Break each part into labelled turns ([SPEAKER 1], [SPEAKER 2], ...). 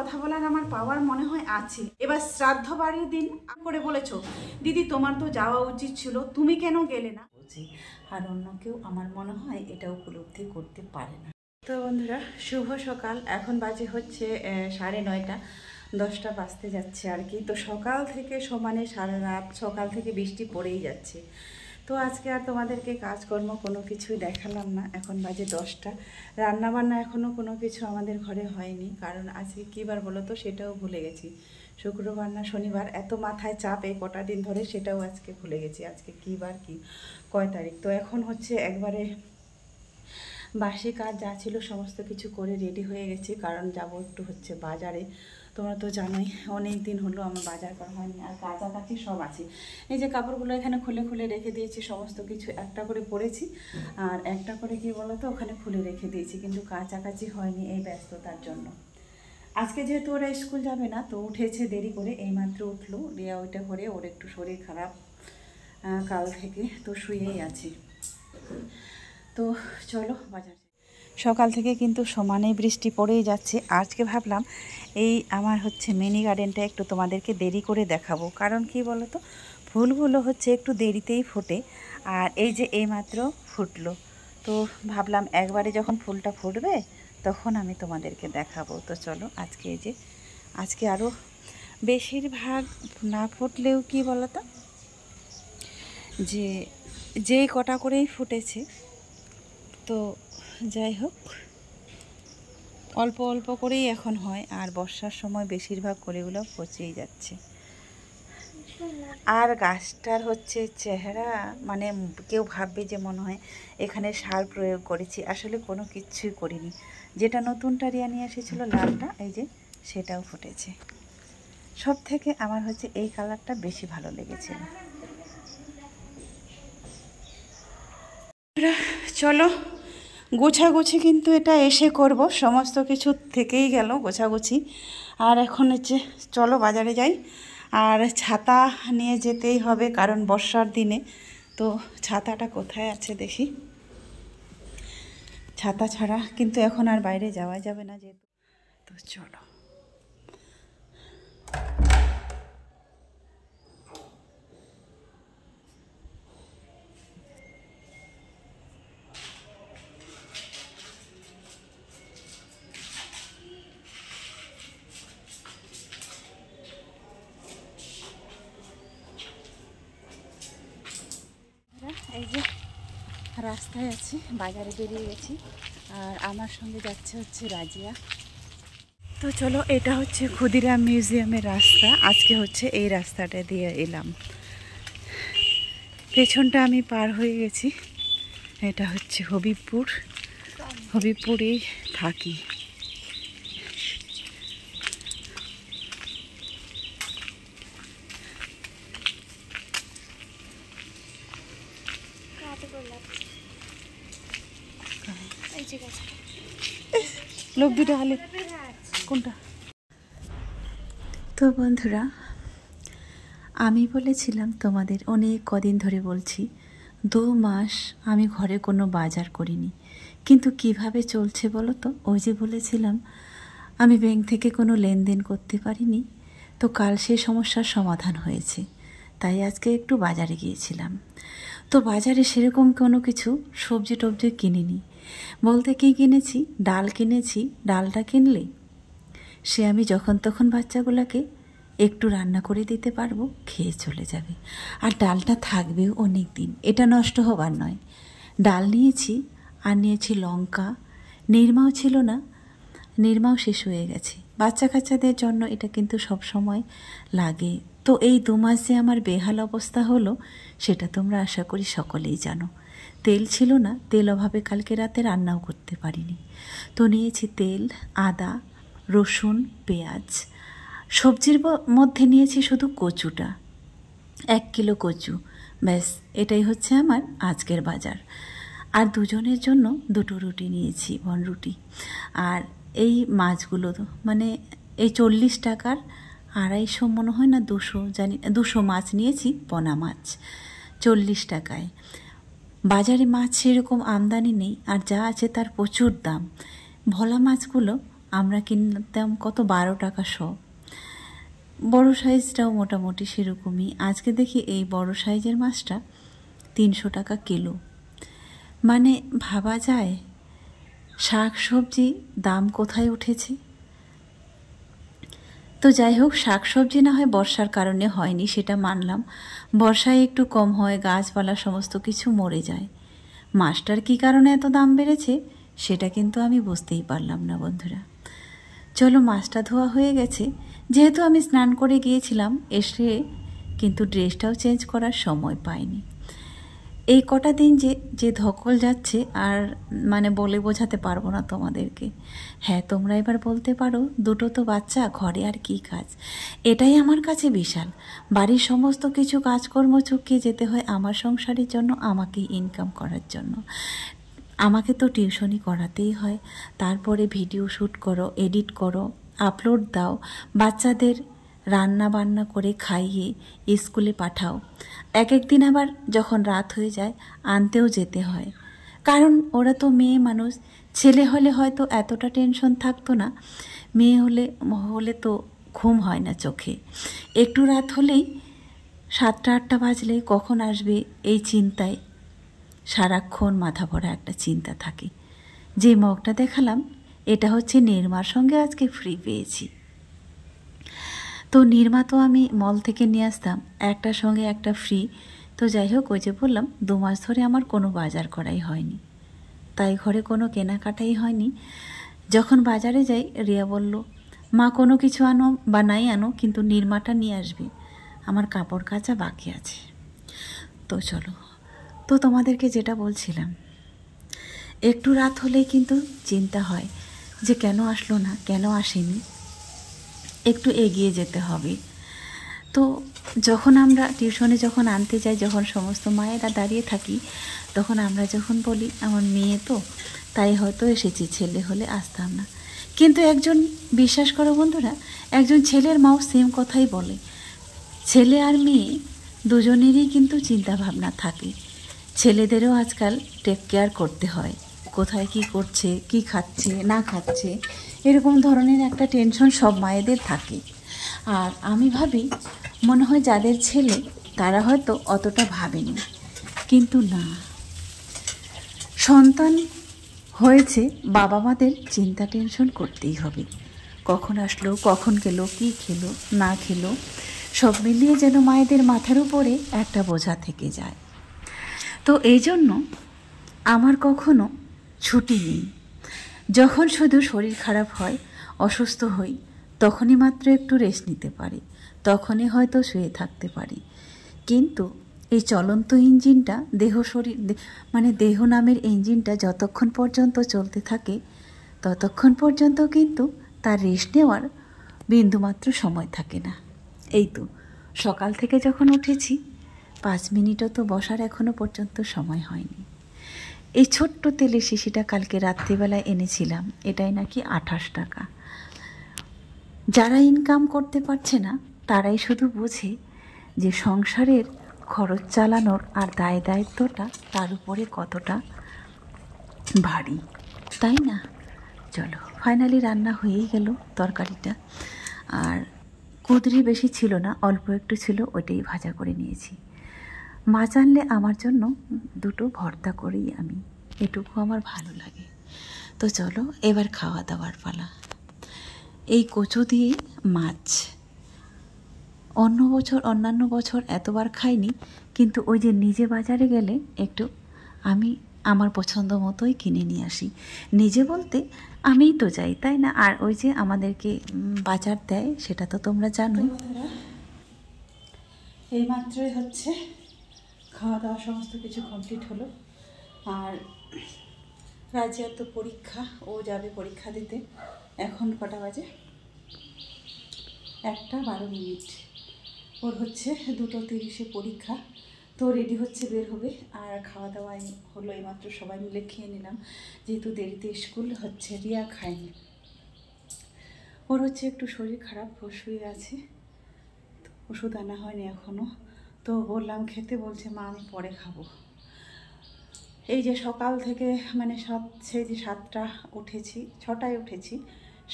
[SPEAKER 1] কথা বলার আমার পাওয়ার মনে হয় আছে। এবার শ্রাদ্ধ বাড়ির দিন করে বলেছো, দিদি তোমার তো যাওয়া উচিত ছিল, তুমি কেন গেলে না? আর অন্য কেউ আমার মনে হয় এটা উপলব্ধি করতে পারে না। তো বন্ধুরা, শুভ সকাল। এখন বাজে হচ্ছে 9:30, 10টা বাজতে যাচ্ছে আর কি। তো সকাল থেকে সমানে সারা রাত সকাল থেকে বৃষ্টি পড়েই যাচ্ছে। তো আজকে আর তোমাদেরকে কাজকর্ম কোনো কিছুই দেখালাম না। এখন বাজে 10টা, রান্নাবান্না এখনও কোনো কিছু আমাদের ঘরে হয়নি, কারণ আজকে কী বার বলো তো সেটাও ভুলে গেছি। শুক্রবার না শনিবার, এত মাথায় চাপ এই কটা দিন ধরে, সেটাও আজকে ভুলে গেছি আজকে কী বার, কি কয় তারিখ। তো এখন হচ্ছে একবারে বাসি কাজ যা ছিল সমস্ত কিছু করে রেডি হয়ে গেছি, কারণ যাব একটু হচ্ছে বাজারে। তোমরা তো জানোই অনেক দিন হলো আমার বাজার করা হয়নি। আর কাছাকাছি সব আছে, এই যে কাপড়গুলো এখানে খুলে খুলে রেখে দিয়েছি, সমস্ত কিছু একটা করে পরেছি আর একটা করে কি বলো তো ওখানে খুলে রেখে দিয়েছি, কিন্তু কাছাকাছি হয়নি এই ব্যস্ততার জন্য। আজকে যেহেতু ওরা স্কুল যাবে না, তো উঠেছে দেরি করে, এইমাত্র উঠলো। রিয়া ওইটা করে, ওর একটু শরীর খারাপ কাল থেকে, তো শুয়েই আছি। তো চলো বাজার। সকাল থেকে কিন্তু সমানে বৃষ্টি পড়েই যাচ্ছে। আজকে ভাবলাম এই আমার হচ্ছে মিনি গার্ডেনটা একটু তোমাদেরকে দেরি করে দেখাবো, কারণ কি বলো তো ফুলগুলো হচ্ছে একটু দেরিতেই ফোটে, আর এই যে এইমাত্র ফুটলো। তো ভাবলাম একবারে যখন ফুলটা ফুটবে তখন আমি তোমাদেরকে দেখাবো। তো চলো আজকে এই যে আজকে আরও বেশিরভাগ না ফুটলেও কি বলো তো যে যেই কটা করেই ফুটেছে, তো যাই হোক অল্প অল্প করেই এখন হয়। আর বর্ষার সময় বেশিরভাগ করেগুলো পচেই যাচ্ছে। আর গাছটার হচ্ছে চেহারা, মানে কেউ ভাববে যে মনে হয় এখানে সার প্রয়োগ করেছি, আসলে কোনো কিছুই করিনি। যেটা নতুনটা রিয়া নিয়ে এসেছিলো লালটা, এই যে সেটাও ফুটেছে। সব থেকে আমার হচ্ছে এই কালারটা বেশি ভালো লেগেছিল। চলো গোছাগুছি কিন্তু এটা এসে করব, সমস্ত কিছু থেকেই গেল গোছাগুছি। আর এখন হচ্ছে চলো বাজারে যাই। আর ছাতা নিয়ে যেতেই হবে, কারণ বর্ষার দিনে। তো ছাতাটা কোথায় আছে দেখি। ছাতা ছাড়া কিন্তু এখন আর বাইরে যাওয়া যাবে না যেহেতু। তো চলো এই যে রাস্তায় আছি, বাজারে বেরিয়ে গেছি, আর আমার সঙ্গে যাচ্ছে হচ্ছে রাজিয়া। তো চলো, এটা হচ্ছে ক্ষুদিরাম মিউজিয়ামের রাস্তা। আজকে হচ্ছে এই রাস্তাটা দিয়ে এলাম, পেছনটা আমি পার হয়ে গেছি। এটা হচ্ছে হবিবপুর, হবিবপুরেই থাকি। লোক দুটো হালে কোনটা? তো বন্ধুরা, আমি বলেছিলাম তোমাদের অনেক কদিন ধরে বলছি 2 মাস আমি ঘরে কোনো বাজার করিনি, কিন্তু কিভাবে চলছে বলো তো। ওই যে বলেছিলাম আমি ব্যাংক থেকে কোনো লেনদেন করতে পারিনি, তো কাল সেই সমস্যার সমাধান হয়েছে। তাই আজকে একটু বাজারে গিয়েছিলাম। তো বাজারে সেরকম কোনো কিছু সবজি টবজি কিনিনি, বলতে কি কিনেছি, ডাল কিনেছি। ডালটা কিনলে সে আমি যখন তখন বাচ্চাগুলোকে একটু রান্না করে দিতে পারবো, খেয়ে চলে যাবে, আর ডালটা থাকবেও অনেক দিন, এটা নষ্ট হবার নয়। ডাল নিয়েছি, আর নিয়েছি লঙ্কা। নিরমাও ছিল না, নিরমাও শেষ হয়ে গেছে। বাচ্চা কাচ্চাদের জন্য এটা কিন্তু সব সময় লাগে। তো এই 2 মাস যে আমার বেহাল অবস্থা হলো সেটা তোমরা আশা করি সকলেই জানো। তেল ছিল না, তেল অভাবে কালকে রাতে রান্নাও করতে পারিনি। তো নিয়েছি তেল, আদা, রসুন, পেঁয়াজ। সবজির মধ্যে নিয়েছি শুধু কচুটা, 1 কিলো কচু। ব্যাস, এটাই হচ্ছে আমার আজকের বাজার। আর দুজনের জন্য 2টো রুটি নিয়েছি, বনরুটি। আর এই মাছগুলো তো মানে এই 40 টাকার 250 মনে হয় না 200, জানি 200 মাছ নিয়েছি, পোনা মাছ 40 টাকায়। বাজারে মাছ সেরকম আমদানি নেই, আর যা আছে তার প্রচুর দাম। ভোলা মাছগুলো আমরা কিনতাম কত 12 টাকা শ। বড় সাইজটাও মোটামুটি সেরকমই। আজকে দেখি এই বড় সাইজের মাছটা 300 টাকা কিলো। মানে ভাবা যায় শাক সবজি দাম কোথায় উঠেছে। তো যাই হোক, শাক সবজি না হয় বর্ষার কারণে হয়নি, সেটা মানলাম। বর্ষায় একটু কম হয়, গাছপালা সমস্ত কিছু মরে যায়। মাছটার কী কারণে এত দাম বেড়েছে সেটা কিন্তু আমি বুঝতেই পারলাম না বন্ধুরা। চলো, মাছটা ধোয়া হয়ে গেছে। যেহেতু আমি স্নান করে গিয়েছিলাম, এসে কিন্তু ড্রেসটাও চেঞ্জ করার সময় পাইনি। এই কটা দিন যে ধকল যাচ্ছে আর মানে বলে বোঝাতে পারবো না তোমাদেরকে। হ্যাঁ, তোমরা এবার বলতে পারো দুটো তো বাচ্চা, ঘরে আর কি কাজ। এটাই আমার কাছে বিশাল। বাড়ির সমস্ত কিছু কাজকর্ম চুকিয়ে যেতে হয় আমার সংসারের জন্য, আমাকেই ইনকাম করার জন্য। আমাকে তো টিউশনি করাতেই হয়, তারপরে ভিডিও শ্যুট করো, এডিট করো, আপলোড দাও, বাচ্চাদের রান্না বান্না করে খাইয়ে স্কুলে পাঠাও। এক একদিন আবার যখন রাত হয়ে যায় আনতেও যেতে হয়, কারণ ওরা তো মেয়ে মানুষ। ছেলে হলে হয়তো এতটা টেনশন থাকতো না, মেয়ে হলে তো ঘুম হয় না চোখে। একটু রাত হলেই 7টা 8টা বাজলে কখন আসবে এই চিন্তায় সারাক্ষণ মাথা ভরা একটা চিন্তা থাকে। যে মগটা দেখালাম এটা হচ্ছে নির্মার সঙ্গে আজকে ফ্রি পেয়েছি। তো নির্মা তো আমি মল থেকে নিয়ে আসতাম, একটার সঙ্গে একটা ফ্রি। তো যাই হোক, ওই যে বললাম 2 মাস ধরে আমার কোনো বাজার করাই হয়নি, তাই ঘরে কোনো কেনাকাটাই হয়নি। যখন বাজারে যাই রিয়া বলল, মা কোনো কিছু আনো বা নাই আনো কিন্তু নির্মাটা নিয়ে আসবে, আমার কাপড় কাচা বাকি আছে। তো চলো, তো তোমাদেরকে যেটা বলছিলাম, একটু রাত হলেই কিন্তু চিন্তা হয় যে কেন আসলো না, কেন আসেনি, একটু এগিয়ে যেতে হবে। তো যখন আমরা টিউশনে যখন আনতে যাই, যখন সমস্ত মায়েরা দাঁড়িয়ে থাকি, তখন আমরা যখন বলি আমার মেয়ে তো তাই হয়তো এসেছি, ছেলে হলে আসতাম না। কিন্তু একজন, বিশ্বাস করো বন্ধুরা, একজন ছেলের মাও সেম কথাই বলে। ছেলে আর মেয়ে দুজনেরই কিন্তু চিন্তা ভাবনা থাকে। ছেলেদেরও আজকাল টেক কেয়ার করতে হয়, কোথায় কি করছে, কি খাচ্ছে না খাচ্ছে, এরকম ধরনের একটা টেনশন সব মায়েদের থাকে। আর আমি ভাবি মনে হয় যাদের ছেলে তারা হয়তো অতটা ভাবেনি, কিন্তু না, সন্তান হয়েছে বাবা মাদের চিন্তা টেনশন করতেই হবে। কখন আসলো, কখন গেল, কি খেলো না খেলো, সব মিলিয়ে যেন মায়েদের মাথার উপরে একটা বোঝা থেকে যায়। তো এই জন্য আমার কখনো ছুটি নেই। যখন শুধু শরীর খারাপ হয়, অসুস্থ হই, তখনই মাত্র একটু রেস্ট নিতে পারি, তখনই হয়তো শুয়ে থাকতে পারি। কিন্তু এই চলন্ত ইঞ্জিনটা, দেহ নামের ইঞ্জিনটা যতক্ষণ পর্যন্ত চলতে থাকে ততক্ষণ পর্যন্ত কিন্তু তার রেস্ট নেওয়ার বিন্দুমাত্র সময় থাকে না। এই তো সকাল থেকে যখন উঠেছি 5 মিনিটও তো বসার এখনো পর্যন্ত সময় হয়নি। এই ছোট্ট তেলের শিশিটা কালকে রাত্রিবেলায় এনেছিলাম, এটাই নাকি 28 টাকা। যারা ইনকাম করতে পারছে না তারাই শুধু বোঝে যে সংসারের খরচ চালানোর আর দায় দায়িত্বটা তার উপরে কতটা ভারী, তাই না? চলো, ফাইনালি রান্না হয়েই গেল তরকারিটা। আর কুঁদরি বেশি ছিল না, অল্প একটু ছিল, ওইটাই ভাজা করে নিয়েছি। মাছ আনলে আমার জন্য 2টো ভর্তা করেই আমি, এটুকু আমার ভালো লাগে। তো চলো এবার খাওয়া দাওয়ার পালা। এই কচু দিয়ে মাছ অন্যান্য বছর এতবার খাইনি, কিন্তু ওই যে নিজে বাজারে গেলে একটু আমি আমার পছন্দ মতোই কিনে নিয়ে আসি। নিজে বলতে আমিই তো যাই, তাই না? আর ওই যে আমাদেরকে বাজার দেয়, সেটা তো তোমরা জানোই। এই মাত্রই হচ্ছে খাওয়া দাওয়া সমস্ত কিছু কমপ্লিট হলো। আর রাজিয়ার তো পরীক্ষা, ও যাবে পরীক্ষা দিতে। এখন কটা বাজে? 1:12। ওর হচ্ছে 2:30 পরীক্ষা। তো রেডি হচ্ছে, বের হবে। আর খাওয়া দাওয়া হলো এইমাত্র, সবাই মিলে খেয়ে নিলাম, যেহেতু দেরিতে স্কুল হচ্ছে। রিয়া খায়নি, ওর হচ্ছে একটু শরীর খারাপ, ও শুয়ে আছে, ওষুধ আনা হয়নি এখনও। তো বললাম খেতে, বলছে মা আমি পরে খাবো। এই যে সকাল থেকে মানে সেই যে 7টা উঠেছি, 6টায় উঠেছি,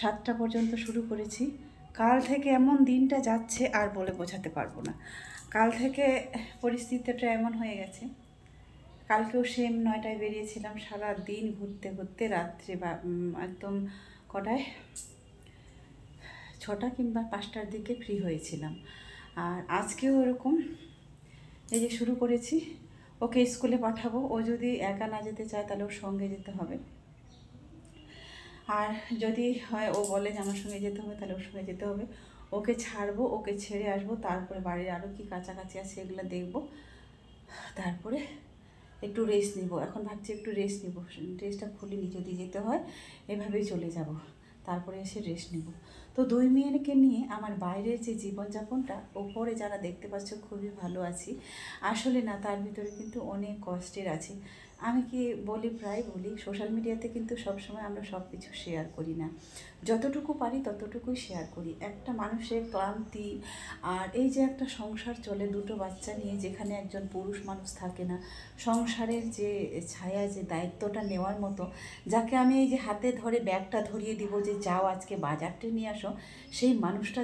[SPEAKER 1] 7টা পর্যন্ত শুরু করেছি। কাল থেকে এমন দিনটা যাচ্ছে আর বলে বোঝাতে পারবো না। কাল থেকে পরিস্থিতিটা এমন হয়ে গেছে, কালকেও সেম 9টায় বেরিয়েছিলাম, সারা দিন ঘুরতে ঘুরতে রাত্রে একদম কটায় 6টা কিংবা 5টার দিকে ফ্রি হয়েছিলাম। আর আজকেও এরকম এই যে শুরু করেছি। ওকে স্কুলে পাঠাবো, ও যদি একা না যেতে চায় তাহলে ওর সঙ্গে যেতে হবে, আর যদি হয় ও বলে যে আমার সঙ্গে যেতে হবে তাহলে ওর সঙ্গে যেতে হবে। ওকে ছাড়বো, ওকে ছেড়ে আসবো, তারপরে বাড়ির আরও কি কাছাকাছি আছে এগুলো দেখবো, তারপরে একটু রেস্ট নিব। এখন ভাবছি একটু রেস্ট নিব, ড্রেসটা খুলিনি, যদি যেতে হয় এভাবেই চলে যাব, তারপরে এসে রেস্ট নিব। তো 2 মেয়েকে নিয়ে আমার বাইরের যে জীবনযাপনটা, ওপরে যারা দেখতে পাচ্ছ খুবই ভালো আছি, আসলে না, তার ভিতরে কিন্তু অনেক কষ্টের আছে। আমি কি বলি, প্রায় বলি, সোশ্যাল মিডিয়াতে কিন্তু সবসময় আমরা সব কিছু শেয়ার করি না, যতটুকু পারি ততটুকুই শেয়ার করি। একটা মানুষের ক্লান্তি, আর এই যে একটা সংসার চলে 2টো বাচ্চা নিয়ে, যেখানে একজন পুরুষ মানুষ থাকে না, সংসারের যে ছায়া, যে দায়িত্বটা নেওয়ার মতো, যাকে আমি এই যে হাতে ধরে ব্যাগটা ধরিয়ে দিব যে যাও আজকে বাজারটা নিয়ে আসো, সেই মানুষটা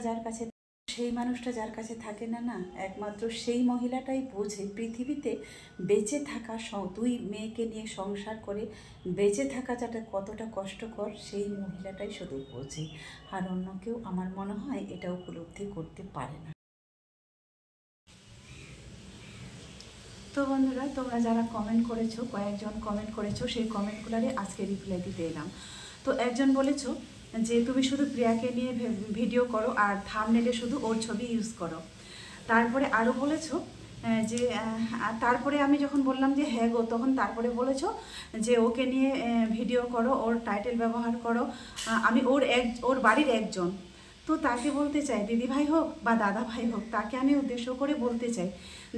[SPEAKER 1] যার কাছে থাকে না, একমাত্র সেই মহিলাটাই বোঝে পৃথিবীতে বেঁচে থাকা, 2 মেয়েকে নিয়ে সংসার করে বেঁচে থাকা যাতে কতটা কষ্টকর, সেই মহিলাটাই শুধু বোঝে। আর অন্য কেউ আমার মনে হয় এটা উপলব্ধি করতে পারে না। তো বন্ধুরা, তোমরা যারা কমেন্ট করেছো, কয়েকজন কমেন্ট করেছো, সেই কমেন্টগুলোরে আজকে রিপ্লাই দিতে এলাম। তো একজন বলেছো যে তুমি শুধু প্রিয়াকে নিয়ে ভিডিও করো আর থাম্বনেলে শুধু ওর ছবি ইউজ করো। তারপরে আরও বলেছো যে তারপরে আমি যখন বললাম যে হ্যাঁ গো, তখন তারপরে বলেছো যে ওকে নিয়ে ভিডিও করো, ওর টাইটেল ব্যবহার করো, আমি ওর বাড়ির একজন। তো তাকে বলতে চাই, দিদি ভাই হোক বা দাদা ভাই হোক, তাকে আমি উদ্দেশ্য করে বলতে চাই,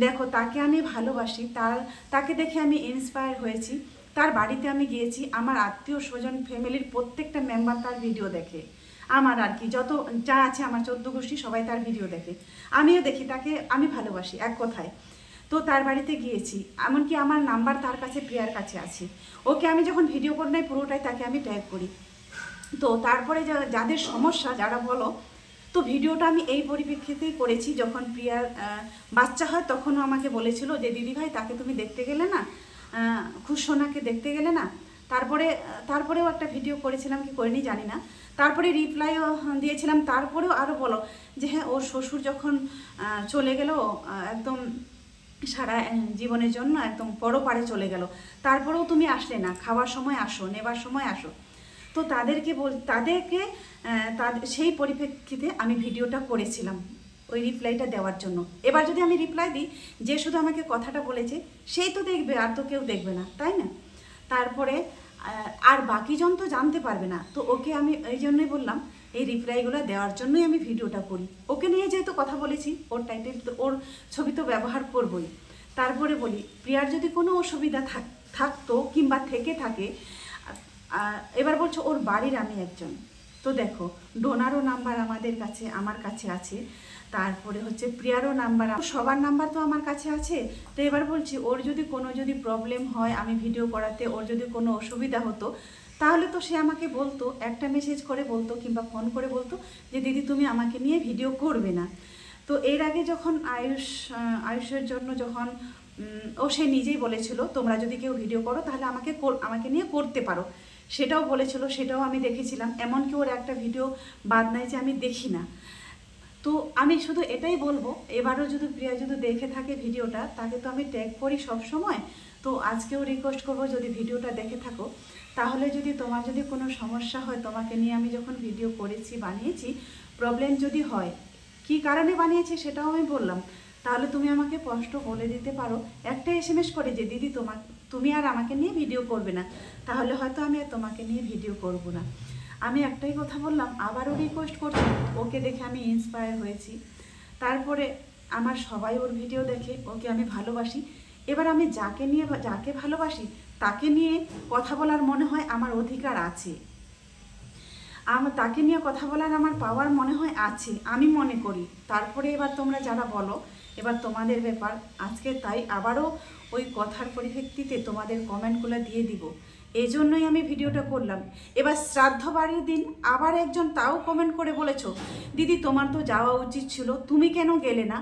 [SPEAKER 1] দেখো তাকে আমি ভালোবাসি, তাকে দেখে আমি ইন্সপায়ার হয়েছি। তার বাড়িতে আমি গিয়েছি, আমার আত্মীয় স্বজন ফ্যামিলির প্রত্যেকটা মেম্বার তার ভিডিও দেখে, আমার আর কি যত যা আছে আমার 14 গোষ্ঠী সবাই তার ভিডিও দেখে, আমিও দেখি, তাকে আমি ভালোবাসি এক কথায়। তো তার বাড়িতে গিয়েছি, এমনকি আমার নাম্বার তার কাছে, প্রিয়ার কাছে আছে। ওকে আমি যখন ভিডিও করে নেই পুরোটাই তাকে আমি ট্যাগ করি। তো তারপরে যাদের সমস্যা, যারা বলো, তো ভিডিওটা আমি এই পরিপ্রেক্ষিতেই করেছি, যখন প্রিয়ার বাচ্চা হয় তখনও আমাকে বলেছিল যে দিদি ভাই তাকে তুমি দেখতে গেলে না, খুশোনাকে দেখতে গেলে না। তারপরেও একটা ভিডিও করেছিলাম, কি করিনি জানি না, তারপরে রিপ্লাইও দিয়েছিলাম। তারপরেও আরও বলো যে হ্যাঁ, ওর শ্বশুর যখন চলে গেল একদম সারা জীবনের জন্য, একদম পরপারে চলে গেল, তারপরেও তুমি আসলে না, খাওয়ার সময় আসো, নেবার সময় আসো। তো তাদেরকে সেই পরিপ্রেক্ষিতে আমি ভিডিওটা করেছিলাম, ওই রিপ্লাইটা দেওয়ার জন্য। এবার যদি আমি রিপ্লাই দিই, যে শুধু আমাকে কথাটা বলেছে সেই তো দেখবে, আর তো কেউ দেখবে না, তাই না? তারপরে আর বাকিজন তো জানতে পারবে না। তো ওকে আমি এই জন্যই বললাম, এই রিপ্লাইগুলো দেওয়ার জন্যই আমি ভিডিওটা করি। ওকে নিয়ে যেহেতু কথা বলেছি, ওর টাইটেল তো, ওর ছবি তো ব্যবহার করবই। তারপরে বলি, প্রিয়ার যদি কোনো অসুবিধা থাকতো কিংবা থেকে থাকে, এবার বলছো ওর বাড়ির আমি একজন, তো দেখো ডোনারও নাম্বার আমার কাছে আছে, তারপরে হচ্ছে প্রিয়ারও নাম্বার, সবার নাম্বার তো আমার কাছে আছে। তো এবার বলছি, ওর যদি কোনো প্রবলেম হয়, আমি ভিডিও করাতে ওর যদি কোনো অসুবিধা হতো, তাহলে তো সে আমাকে বলতো, একটা মেসেজ করে বলতো কিংবা ফোন করে বলতো যে দিদি তুমি আমাকে নিয়ে ভিডিও করবে না। তো এর আগে যখন আয়ুষের জন্য যখন সে নিজেই বলেছিল তোমরা যদি কেউ ভিডিও করো তাহলে আমাকে নিয়ে করতে পারো, সেটাও বলেছিল, সেটাও আমি দেখেছিলাম। এমনকি ওর একটা ভিডিও বাদ নাই যে আমি দেখি না। তো আমি শুধু এটাই বলবো, এবারও যদি প্রিয়া যদি দেখে থাকে ভিডিওটা, তাকে তো আমি ট্যাগ করি সব সময়। তো আজকেও রিকোয়েস্ট করবো, যদি ভিডিওটা দেখে থাকো, তাহলে যদি তোমার যদি কোনো সমস্যা হয়, তোমাকে নিয়ে আমি যখন ভিডিও করেছি, বানিয়েছি, প্রবলেম যদি হয়, কী কারণে বানিয়েছি সেটাও আমি বললাম, তাহলে তুমি আমাকে স্পষ্ট বলে দিতে পারো একটা SMS করে যে দিদি তুমি আর আমাকে নিয়ে ভিডিও করবে না, তাহলে হয়তো আমি আর তোমাকে নিয়ে ভিডিও করব না। আমি একটাই কথা বললাম, আবারও রিকোয়েস্ট করছি, ওকে দেখে আমি ইন্সপায়ার হয়েছি। তারপরে আমার সবাই ওর ভিডিও দেখে, ওকে আমি ভালোবাসি। এবার আমি যাকে ভালোবাসি তাকে নিয়ে কথা বলার মনে হয় আমার অধিকার আছে, তাকে নিয়ে কথা বলার আমার পাওয়ার মনে হয় আছে, আমি মনে করি। তারপরে এবার তোমরা যারা বলো, এবার তোমাদের ব্যাপার। আজকে তাই আবারও ওই কথার পরিপ্রেক্ষিতে তোমাদের কমেন্টগুলো দিয়ে দিব এই জন্যই আমি ভিডিওটা করলাম। এবার শ্রাদ্ধ বাড়ির দিন আবার একজন তাও কমেন্ট করে বলেছো, দিদি তোমার তো যাওয়া উচিত ছিল, তুমি কেন গেলে না?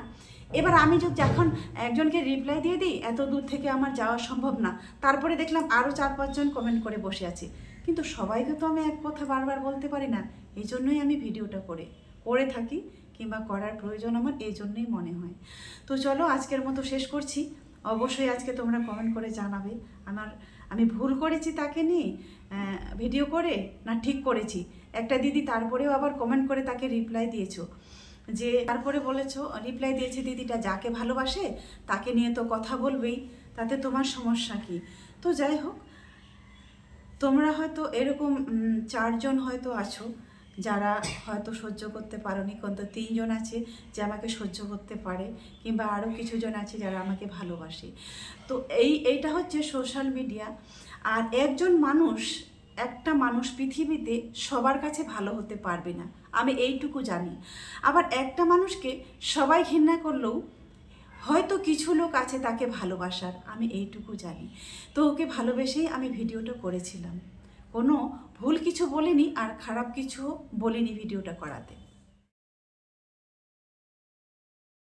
[SPEAKER 1] এবার আমি যখন একজনকে রিপ্লাই দিয়ে দিই এত দূর থেকে আমার যাওয়া সম্ভব না, তারপরে দেখলাম আরও 4-5 জন কমেন্ট করে বসে আছে, কিন্তু সবাইকে তো আমি এক কথা বারবার বলতে পারি না। এই জন্যই আমি ভিডিওটা করে থাকি, কিংবা করার প্রয়োজন আমার এই জন্যই মনে হয়। তো চলো আজকের মতো শেষ করছি। অবশ্যই আজকে তোমরা কমেন্ট করে জানাবে আমি ভুল করেছি তাকে নিয়ে ভিডিও করে, না ঠিক করেছি। একটা দিদি তারপরেও আবার কমেন্ট করে তাকে রিপ্লাই দিয়েছো, যে তারপরে বলেছো, রিপ্লাই দিয়েছে দিদিটা, যাকে ভালোবাসে তাকে নিয়ে তো কথা বলবেই, তাতে তোমার সমস্যা কি? তো যাই হোক, তোমরা হয়তো এরকম 4 জন হয়তো আছো যারা হয়তো সহ্য করতে পারোনি, কিন্তু 3 জন আছে যে আমাকে সহ্য করতে পারে, কিংবা আরও কিছু জন আছে যারা আমাকে ভালোবাসে। তো এইটা হচ্ছে সোশ্যাল মিডিয়া। আর একটা মানুষ পৃথিবীতে সবার কাছে ভালো হতে পারবে না, আমি এইটুকু জানি। আবার একটা মানুষকে সবাই ঘৃণা করলেও হয়তো কিছু লোক আছে তাকে ভালোবাসার, আমি এইটুকু জানি। তো ওকে ভালোবেসেই আমি ভিডিওটা করেছিলাম, কোনো ভুল কিছু বলিনি আর খারাপ কিছু বলিনি ভিডিওটা করাতে।